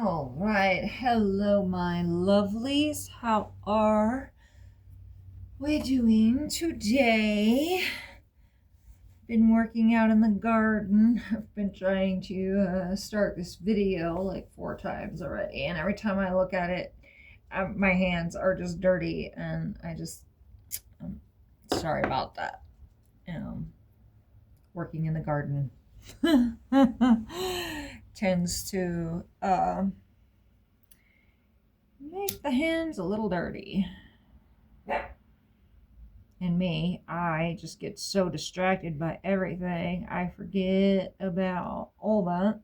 All right. Hello, my lovelies. How are we doing today? Been working out in the garden. I've been trying to start this video like 4 times already, and every time I look at it, my hands are just dirty, and I'm sorry about that. Working in the garden tends to make the hands a little dirty. And me, I just get so distracted by everything. I forget about all that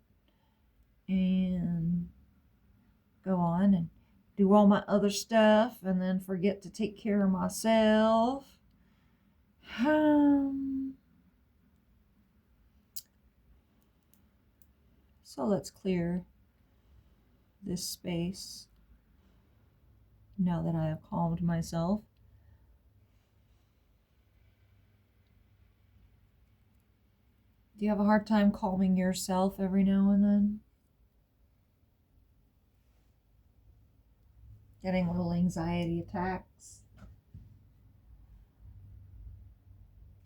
and go on and do all my other stuff and then forget to take care of myself. So let's clear this space now that I have calmed myself. Do you have a hard time calming yourself every now and then? Getting little anxiety attacks?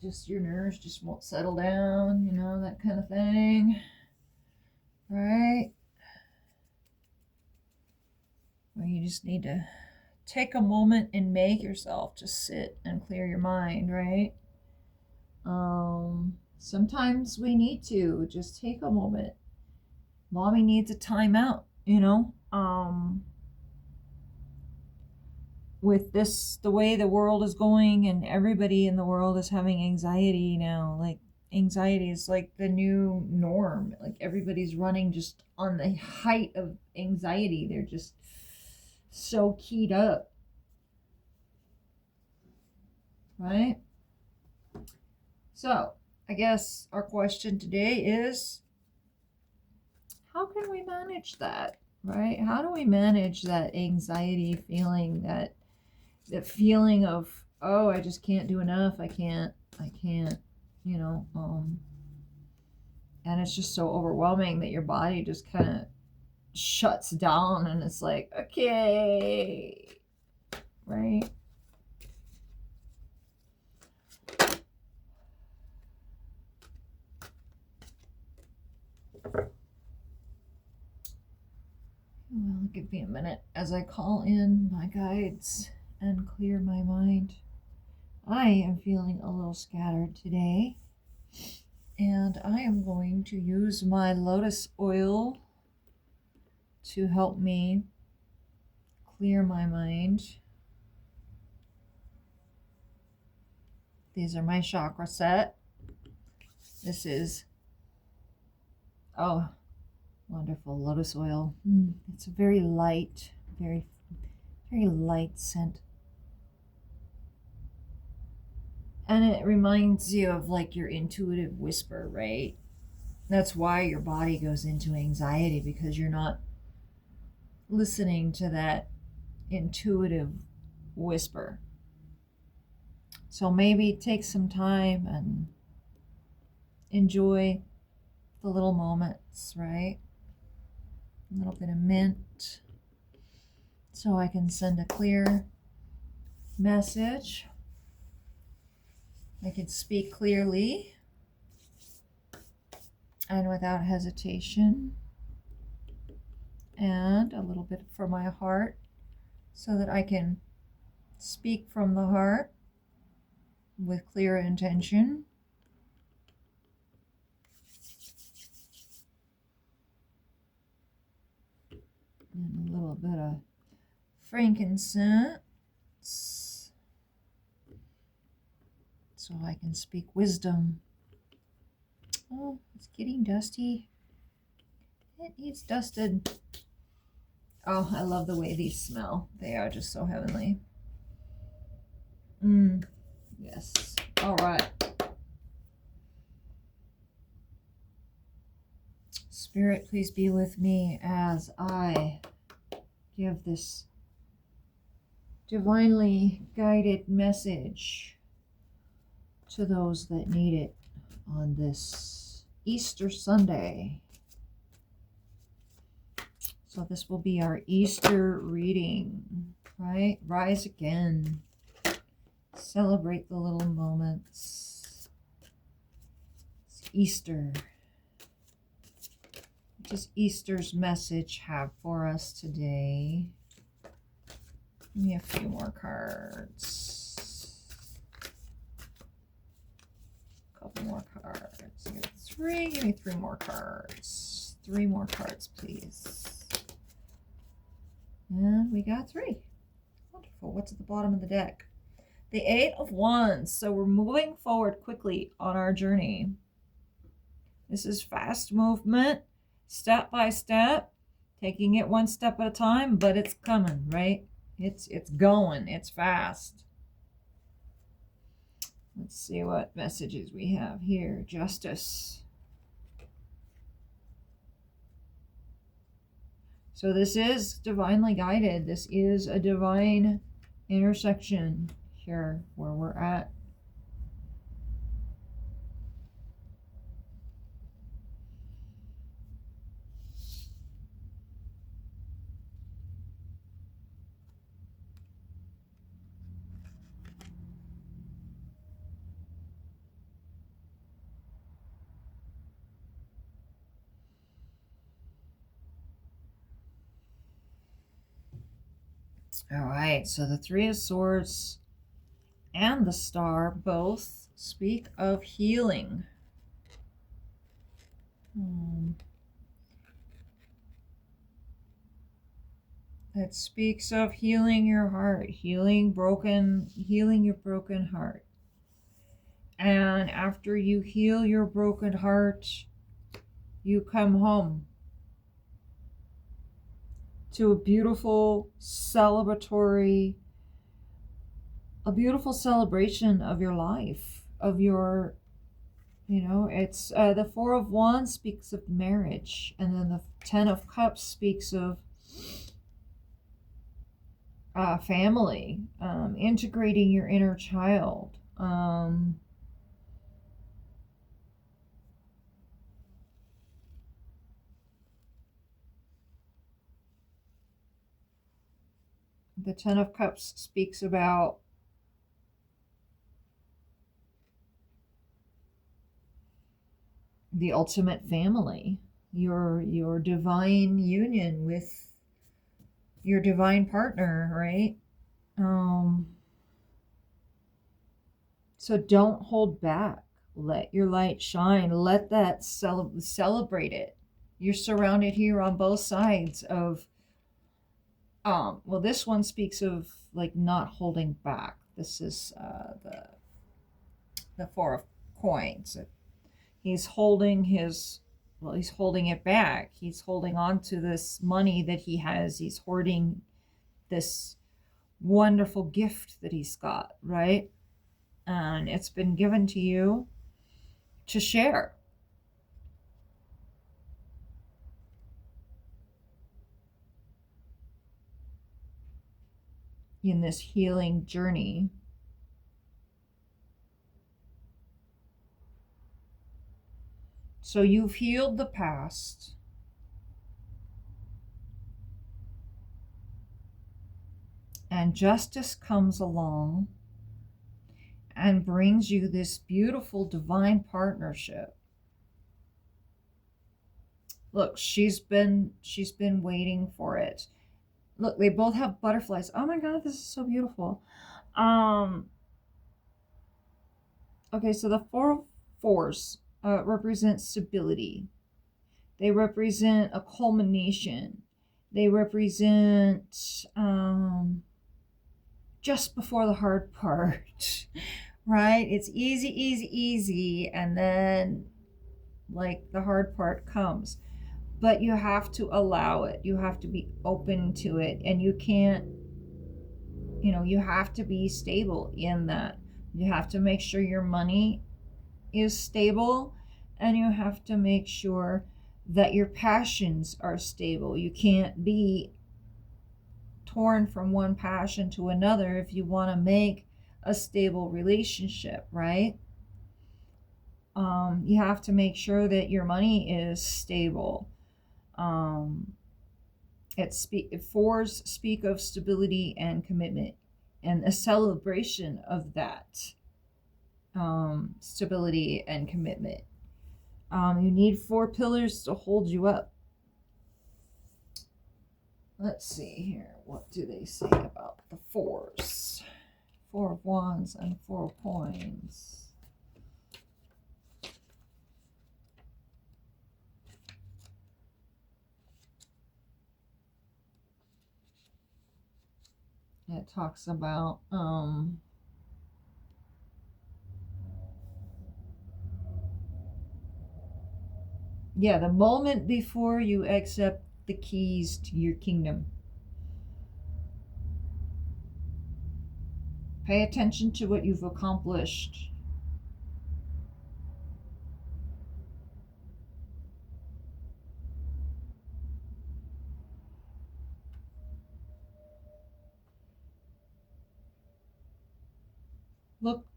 Just your nerves just won't settle down, that kind of thing. Right? Well, you just need to take a moment and make yourself just sit and clear your mind, right? Sometimes we need to just take a moment. Mommy needs a timeout, with this, the way the world is going and everybody in the world is having anxiety now. Like, anxiety is like the new norm. Like, everybody's running just on the height of anxiety. They're just so keyed up. Right? So, I guess our question today is, how can we manage that? Right? How do we manage that anxiety feeling, that feeling of, oh, I just can't do enough. I can't, and it's just so overwhelming that your body just kind of shuts down and it's like, okay, right? Well, give me a minute as I call in my guides and clear my mind. I am feeling a little scattered today, and I am going to use my lotus oil to help me clear my mind. These are my chakra set. This is, wonderful lotus oil. It's a very light, very, very light scent. And it reminds you of like your intuitive whisper, right? That's why your body goes into anxiety, because you're not listening to that intuitive whisper. So maybe take some time and enjoy the little moments, right? A little bit of mint so I can send a clear message. I can speak clearly and without hesitation, and a little bit for my heart so that I can speak from the heart with clear intention. And a little bit of frankincense so I can speak wisdom. Oh, it's getting dusty. It needs dusted. Oh, I love the way these smell. They are just so heavenly. Yes. All right. Spirit, please be with me as I give this divinely guided message to those that need it on this Easter Sunday. So this will be our Easter reading, right? Rise again. Celebrate the little moments. It's Easter. What does Easter's message have for us today? Give me a few more cards. A couple more cards. Give me three more cards. 3 more cards, please. And we got 3. Wonderful. What's at the bottom of the deck? The 8 of Wands. So we're moving forward quickly on our journey. This is fast movement, step by step, taking it one step at a time, but it's coming, right? It's going. It's fast. Let's see what messages we have here. Justice. So this is divinely guided. This is a divine intersection here where we're at. All right, so the 3 of Swords and the Star both speak of healing. It speaks of healing your heart, healing your broken heart. And after you heal your broken heart, you come home to a beautiful celebration of your life, of your, it's the 4 of Wands speaks of marriage, and then the 10 of Cups speaks of family, integrating your inner child. The 10 of Cups speaks about the ultimate family, your divine union with your divine partner, right? So don't hold back. Let your light shine. Let that celebrate it. You're surrounded here on both sides of well, this one speaks of like not holding back. This is the 4 of Coins. He's holding he's holding it back. He's holding on to this money that he has. He's hoarding this wonderful gift that he's got, right? And it's been given to you to share. In this healing journey. So you've healed the past. And justice comes along and brings you this beautiful divine partnership. Look, she's been waiting for it. Look, they both have butterflies. Oh my God, this is so beautiful. Okay, so the 4 of Fours represent stability. They represent a culmination. They represent just before the hard part, right? It's easy, and then like the hard part comes. But you have to allow it. You have to be open to it, and you can't, you have to be stable in that. You have to make sure your money is stable, and you have to make sure that your passions are stable. You can't be torn from one passion to another if you want to make a stable relationship, right? You have to make sure that your money is stable. Fours speak of stability and commitment, and a celebration of that stability and commitment. You need four pillars to hold you up. Let's see here. What do they say about the fours? Four of Wands and Four of Coins. It talks about the moment before you accept the keys to your kingdom. Pay attention to what you've accomplished.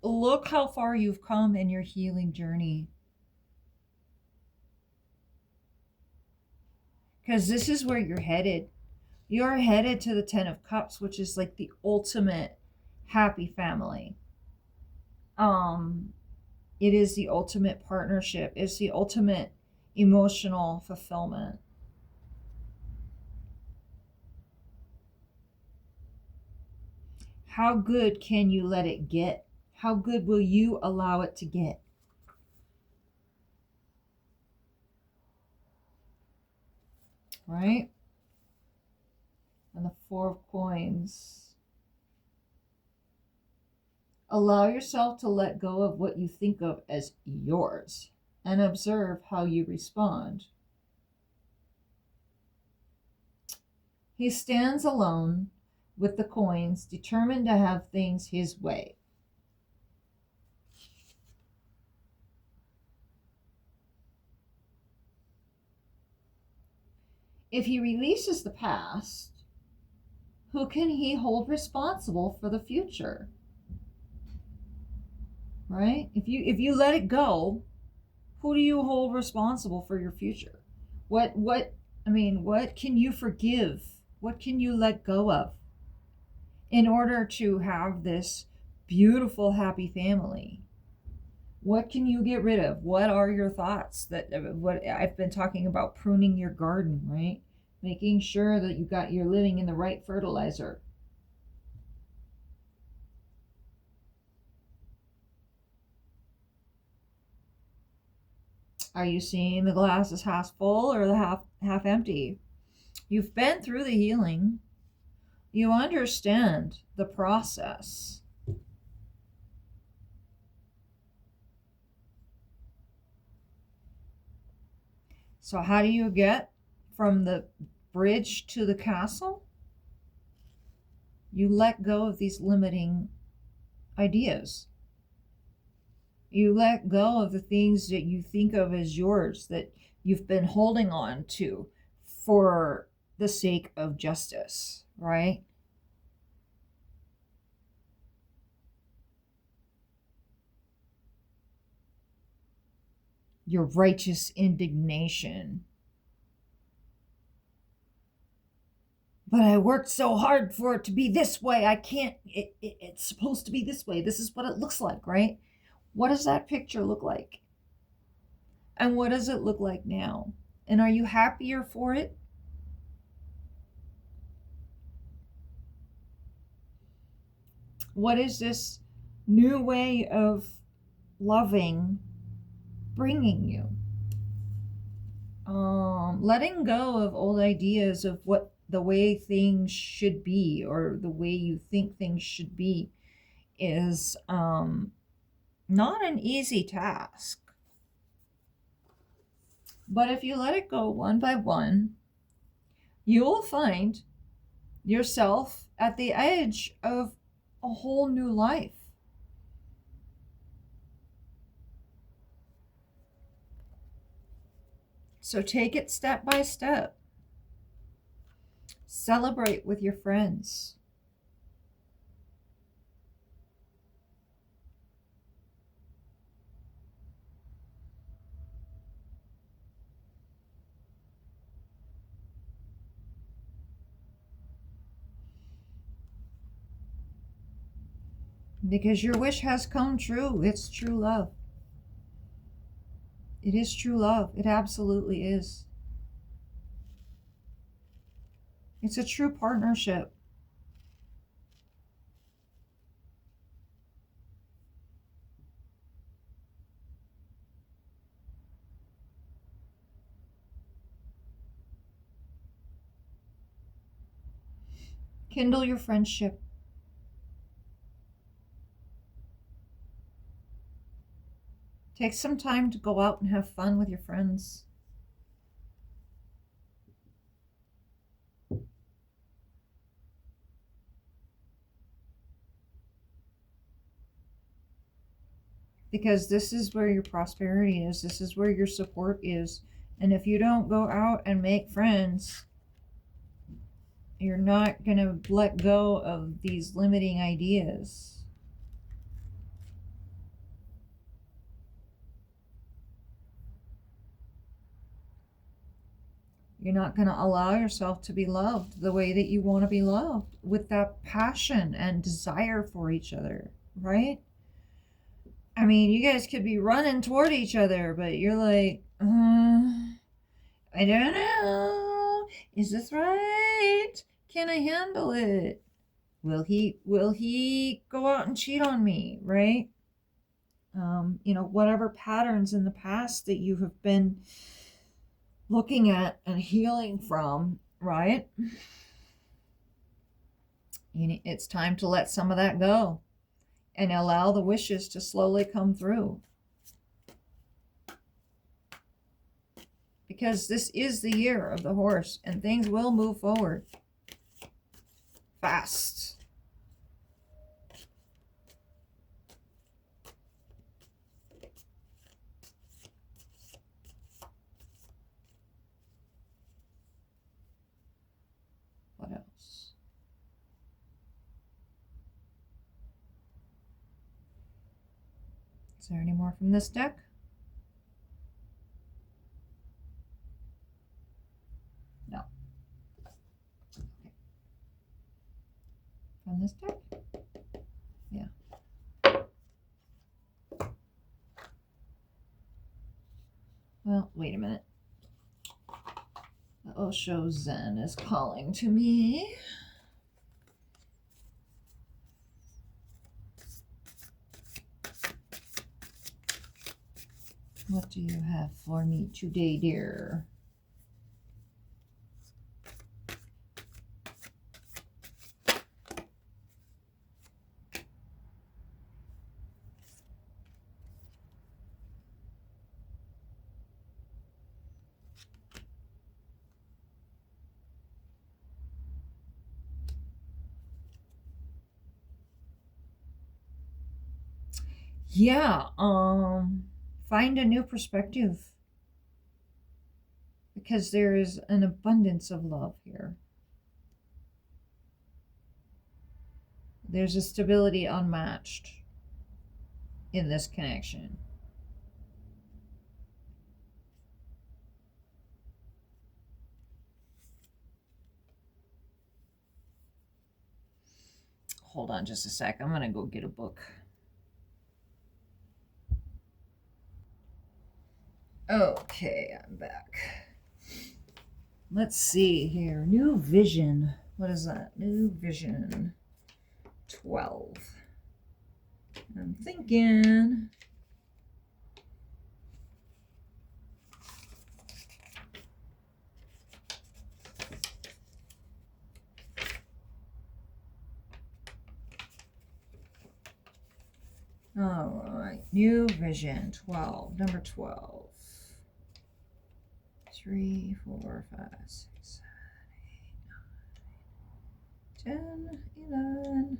Look how far you've come in your healing journey. Because this is where you're headed. You're headed to the Ten of Cups, which is like the ultimate happy family. It is the ultimate partnership. It's the ultimate emotional fulfillment. How good can you let it get? How good will you allow it to get? Right? And the Four of Coins. Allow yourself to let go of what you think of as yours and observe how you respond. He stands alone with the coins, determined to have things his way. If he releases the past, who can he hold responsible for the future? Right? If you let it go, who do you hold responsible for your future? What can you forgive? What can you let go of in order to have this beautiful happy family? What can you get rid of? What are your thoughts? What I've been talking about, pruning your garden, right? Making sure that you're living in the right fertilizer. Are you seeing the glass as half full or the half empty? You've been through the healing. You understand the process. So how do you get from the bridge to the castle? You let go of these limiting ideas. You let go of the things that you think of as yours, that you've been holding on to for the sake of justice, right? Your righteous indignation. But I worked so hard for it to be this way. I can't, it's supposed to be this way. This is what it looks like, right? What does that picture look like? And what does it look like now? And are you happier for it? What is this new way of loving bringing you? Letting go of old ideas of what the way things should be or the way you think things should be is not an easy task. But if you let it go one by one, you will find yourself at the edge of a whole new life. So take it step by step. Celebrate with your friends. Because your wish has come true. It's true love. It is true love. It absolutely is. It's a true partnership. Kindle your friendship. Take some time to go out and have fun with your friends. Because this is where your prosperity is. This is where your support is. And if you don't go out and make friends, you're not going to let go of these limiting ideas. You're not going to allow yourself to be loved the way that you want to be loved, with that passion and desire for each other, right? I mean, you guys could be running toward each other, but you're like, I don't know. Is this right? Can I handle it? Will he go out and cheat on me, right? Whatever patterns in the past that you have been looking at and healing from, right? It's time to let some of that go and allow the wishes to slowly come through. Because this is the year of the horse and things will move forward fast. What else? Is there any more from this deck? No. Okay. From this deck? Yeah. Well, wait a minute. The Osho Zen is calling to me. What do you have for me today, dear? Yeah, find a new perspective, because there is an abundance of love here. There's a stability unmatched in this connection. Hold on just a sec. I'm going to go get a book. Okay, I'm back. Let's see here. New vision. What is that? New vision. 12. I'm thinking. All right. New vision. 12. Number 12. 3, 4, 5, 6, 7, 8, 9, 10, 11,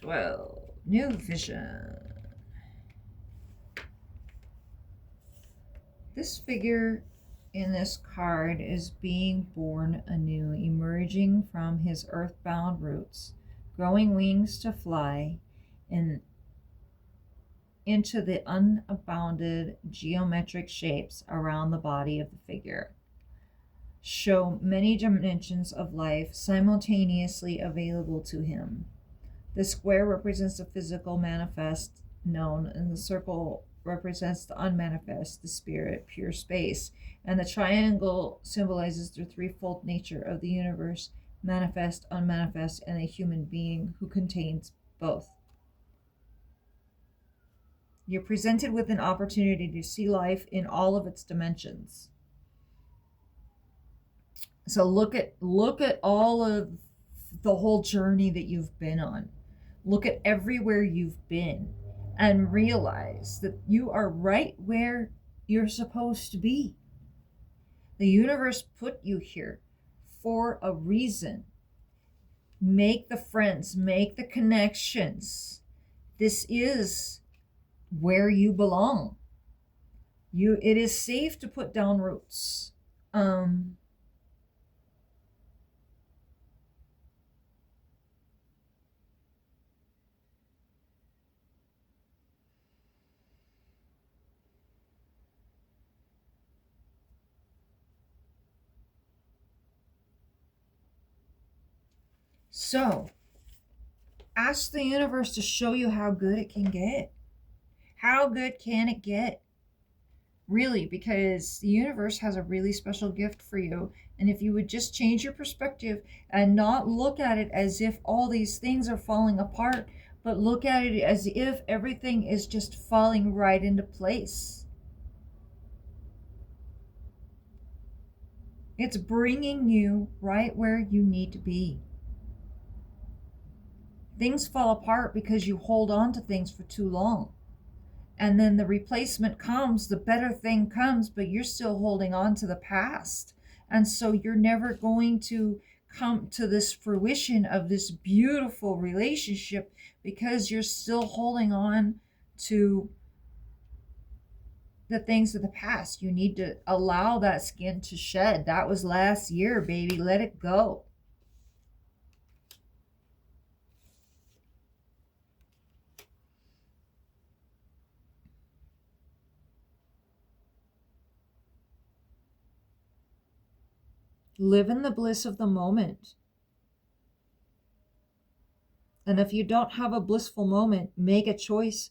12. New vision. This figure in this card is being born anew, emerging from his earthbound roots, growing wings to fly, and into the unbounded geometric shapes around the body of the figure. Show many dimensions of life simultaneously available to him. The square represents the physical manifest known, and the circle represents the unmanifest, the spirit, pure space. And the triangle symbolizes the threefold nature of the universe, manifest, unmanifest, and a human being who contains both. You're presented with an opportunity to see life in all of its dimensions. So look at all of the whole journey that you've been on. Look at everywhere you've been and realize that you are right where you're supposed to be. The universe put you here for a reason. Make the friends, make the connections. This is where you belong. It is safe to put down roots. So, ask the universe to show you how good it can get. How good can it get? Really, because the universe has a really special gift for you. And if you would just change your perspective and not look at it as if all these things are falling apart, but look at it as if everything is just falling right into place. It's bringing you right where you need to be. Things fall apart because you hold on to things for too long. And then the replacement comes, the better thing comes, but you're still holding on to the past. And so you're never going to come to this fruition of this beautiful relationship because you're still holding on to the things of the past. You need to allow that skin to shed. That was last year, baby. Let it go. Live in the bliss of the moment. And if you don't have a blissful moment, make a choice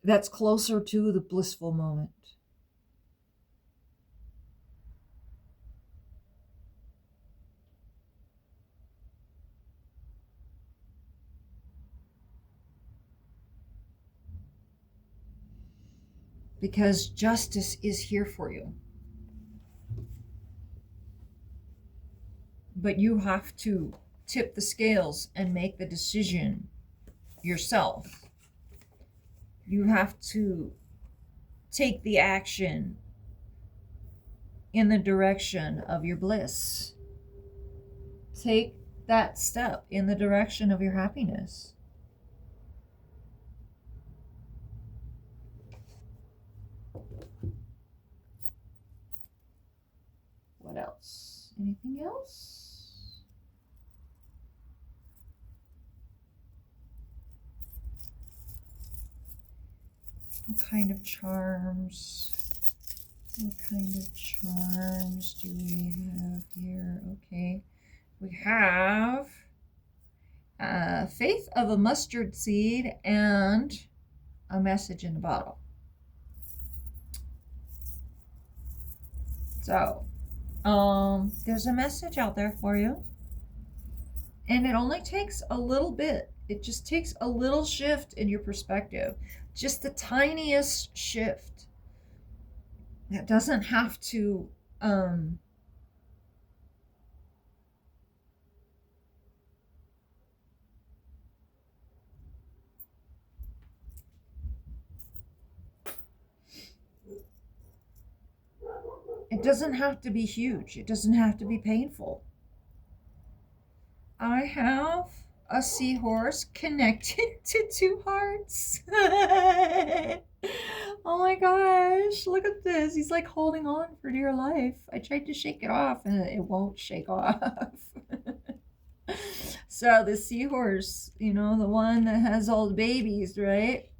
that's closer to the blissful moment. Because justice is here for you. But you have to tip the scales and make the decision yourself. You have to take the action in the direction of your bliss. Take that step in the direction of your happiness. What else? Anything else? What kind of charms? What kind of charms do we have here? Okay. We have faith of a mustard seed and a message in a bottle. So, there's a message out there for you. And it only takes a little bit. It just takes a little shift in your perspective. Just the tiniest shift. It doesn't have to it doesn't have to be huge. It doesn't have to be painful. I have a seahorse connected to two hearts. Oh my gosh, look at this. He's like holding on for dear life. I tried to shake it off and it won't shake off. So the seahorse, the one that has all the babies, right?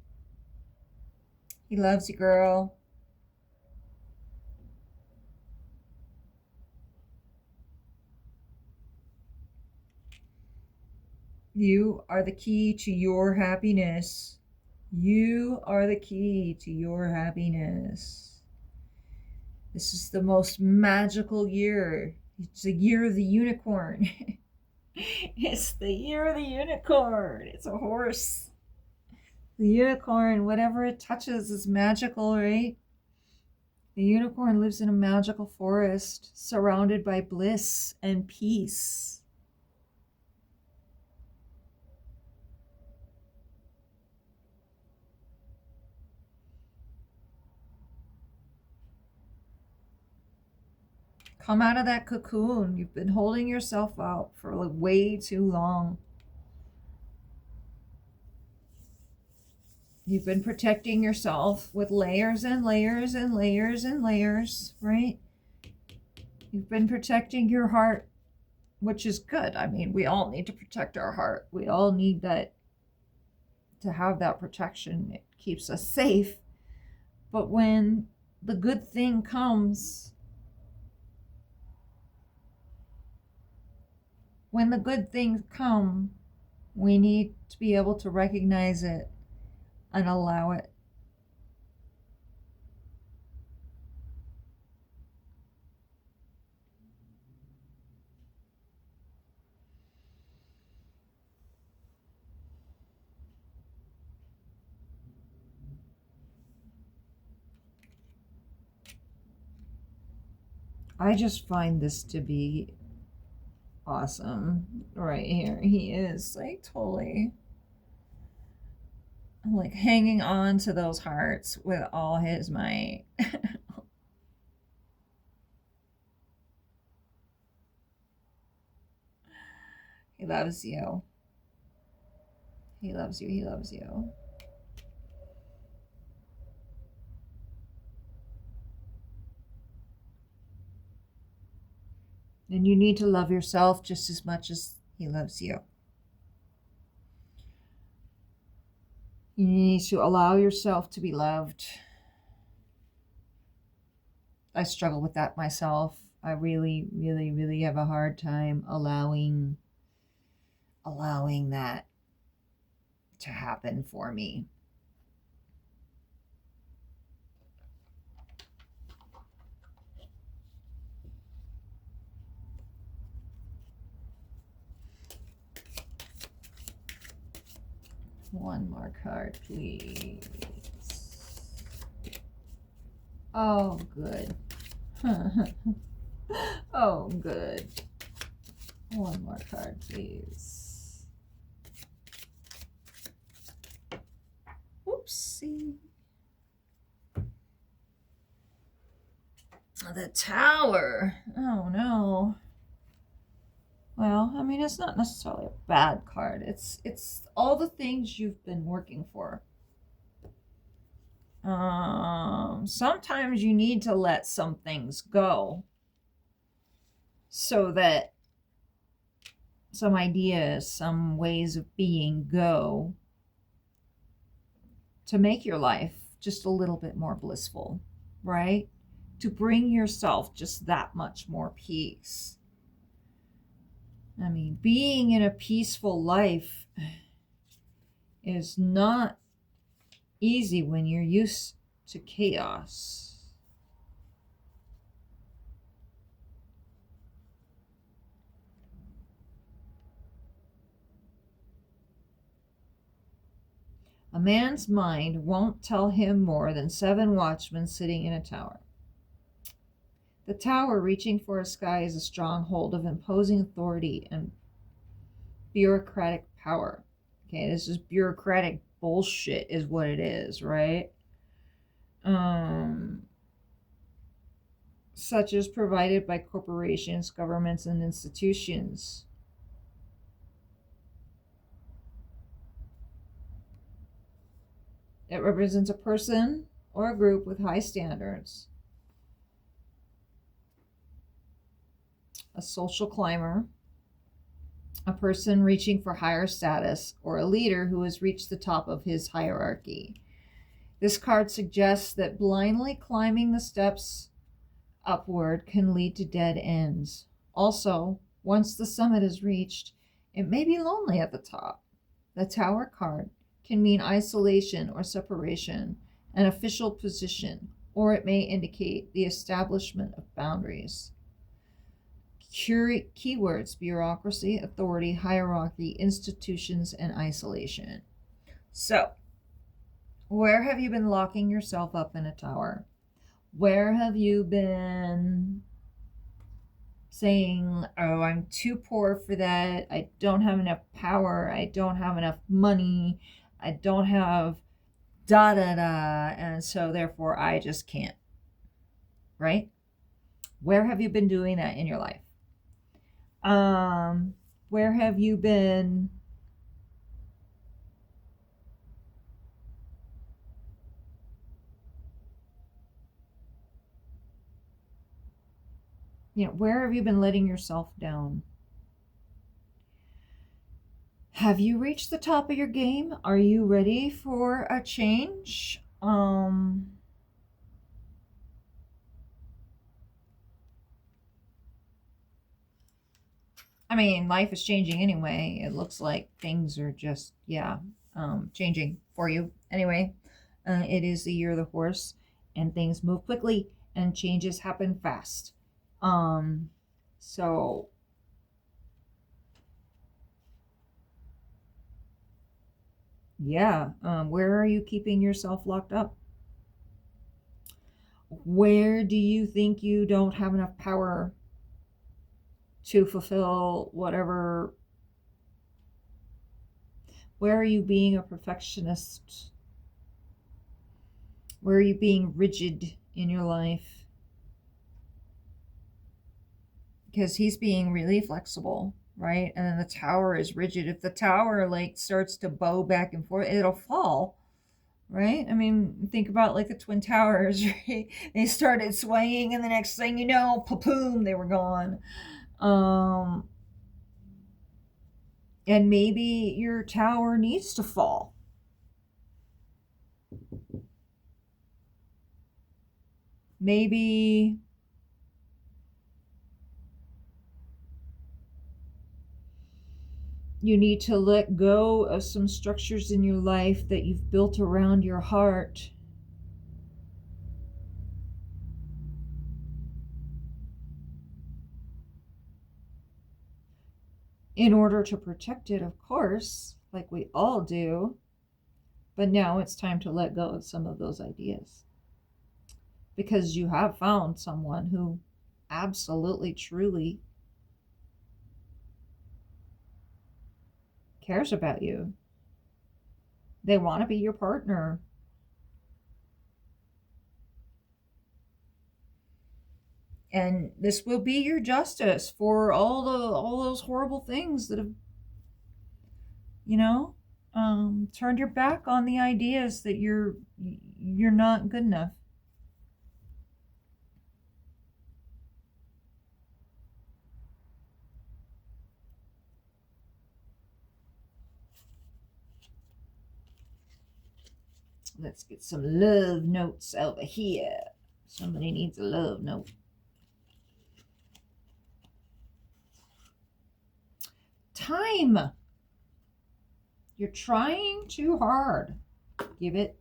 He loves you, girl. You are the key to your happiness. You are the key to your happiness. This is the most magical year. It's the year of the unicorn. It's the year of the unicorn. It's a horse. The unicorn, whatever it touches is magical, right? The unicorn lives in a magical forest surrounded by bliss and peace. Come out of that cocoon. You've been holding yourself out for way too long. You've been protecting yourself with layers and layers and layers and layers, right? You've been protecting your heart, which is good. I mean, we all need to protect our heart. We all need that, to have that protection. It keeps us safe. But when the good thing comes, when the good things come, we need to be able to recognize it and allow it. I just find this to be awesome right here. He is like totally like hanging on to those hearts with all his might. He loves you. He loves you. He loves you. And you need to love yourself just as much as he loves you. You need to allow yourself to be loved. I struggle with that myself. I really, really, really have a hard time allowing that to happen for me. One more card, please. Oh, good. Oh, good. One more card, please. Oopsie. The Tower. Oh, no. Well, I mean, it's not necessarily a bad card. It's all the things you've been working for. Sometimes you need to let some things go so that some ideas, some ways of being go to make your life just a little bit more blissful, right? To bring yourself just that much more peace. I mean, being in a peaceful life is not easy when you're used to chaos. A man's mind won't tell him more than 7 watchmen sitting in a tower. The tower reaching for a sky is a stronghold of imposing authority and bureaucratic power. Okay, this is bureaucratic bullshit is what it is, right? Such as provided by corporations, governments, and institutions. It represents a person or a group with high standards, a social climber, a person reaching for higher status, or a leader who has reached the top of his hierarchy. This card suggests that blindly climbing the steps upward can lead to dead ends. Also, once the summit is reached, It may be lonely at the top. The Tower card can mean isolation or separation, an official position, or it may indicate the establishment of boundaries. Keywords: bureaucracy, authority, hierarchy, institutions, and isolation. So, where have you been locking yourself up in a tower? Where have you been saying, oh, I'm too poor for that. I don't have enough power. I don't have enough money. I don't have da da da. And so therefore I just can't. Right? Where have you been doing that in your life? Where have you been where have you been letting yourself down? Have you reached the top of your game? Are you ready for a change? I mean, life is changing anyway. It looks like things are just, changing for you anyway. It is the year of the horse, and things move quickly, and changes happen fast. So yeah, where are you keeping yourself locked up? Where do you think you don't have enough power to fulfill whatever? Where are you being a perfectionist? Where are you being rigid in your life? Because he's being really flexible, right? And then the tower is rigid. If the tower like starts to bow back and forth, it'll fall, right? I mean, think about like the Twin Towers, right? They started swaying, and the next thing you know, pa-boom, they were gone. And maybe your tower needs to fall. Maybe you need to let go of some structures in your life that you've built around your heart. In order to protect it, of course, like we all do. But now it's time to let go of some of those ideas. Because you have found someone who absolutely, truly cares about you. They want to be your partner. And this will be your justice for all those horrible things that have, turned your back on the ideas that you're not good enough. Let's get some love notes over here. Somebody needs a love note. Time. You're trying too hard. Give it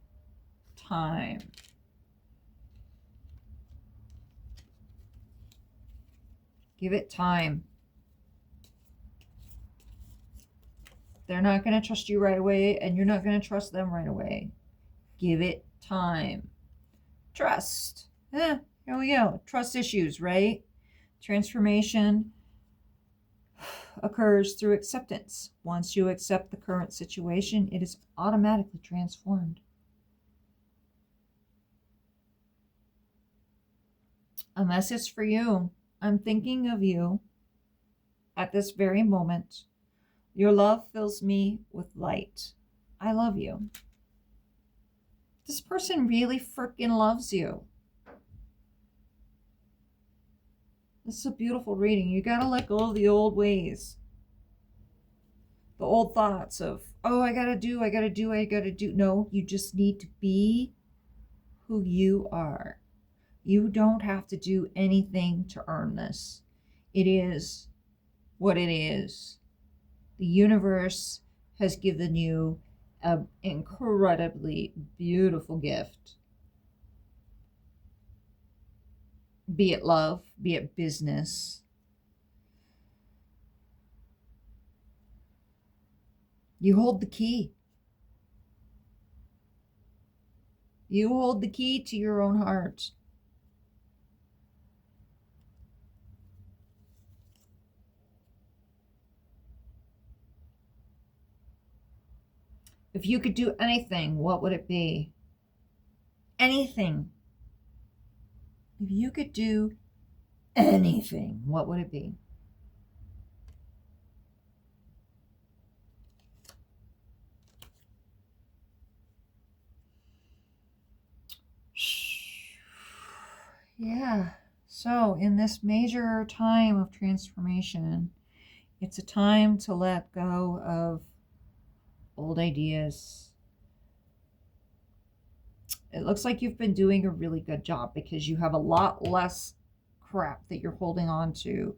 time. Give it time. They're not going to trust you right away, and you're not going to trust them right away. Give it time. Trust. Here we go. Trust issues, right? Transformation occurs through acceptance. Once you accept the current situation, it is automatically transformed. A message for you. I'm thinking of you at this very moment. Your love fills me with light. I love you. This person really freaking loves you. This is a beautiful reading. You got to let go of the old ways. The old thoughts of, oh, I got to do. No, you just need to be who you are. You don't have to do anything to earn this. It is what it is. The universe has given you an incredibly beautiful gift. Be it love, be it business. You hold the key. You hold the key to your own heart. If you could do anything, what would it be? Anything. If you could do anything, what would it be? Yeah. So, in this major time of transformation, it's a time to let go of old ideas. It looks like you've been doing a really good job because you have a lot less crap that you're holding on to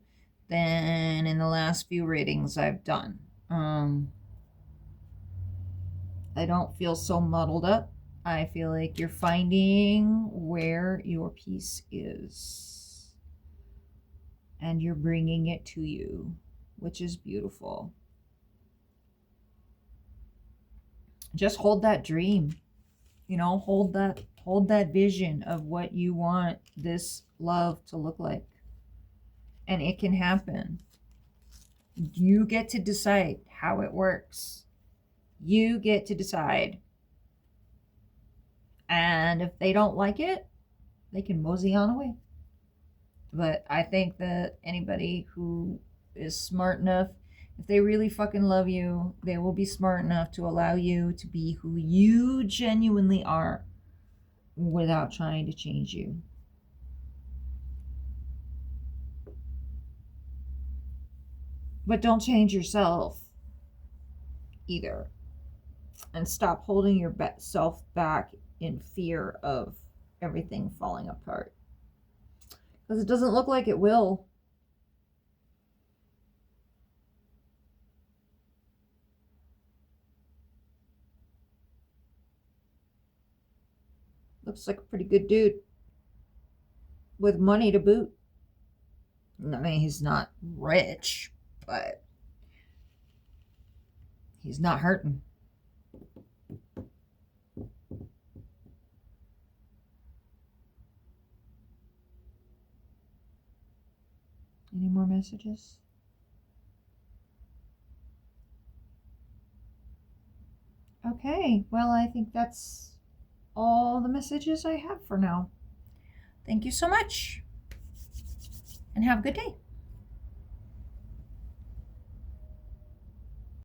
than in the last few readings I've done. I don't feel so muddled up. I feel like you're finding where your peace is and you're bringing it to you, which is beautiful. Just hold that dream, hold that vision of what you want this love to look like, and it can happen. You get to decide how it works. You get to decide. And if they don't like it, they can mosey on away. But I think that anybody who is smart enough, if they really fucking love you, they will be smart enough to allow you to be who you genuinely are without trying to change you. But don't change yourself either. And stop holding yourself back in fear of everything falling apart. Because it doesn't look like it will. Looks like a pretty good dude. With money to boot. I mean, he's not rich, but he's not hurting. Any more messages? Okay, well, I think that's all the messages I have for now. Thank you so much, and have a good day.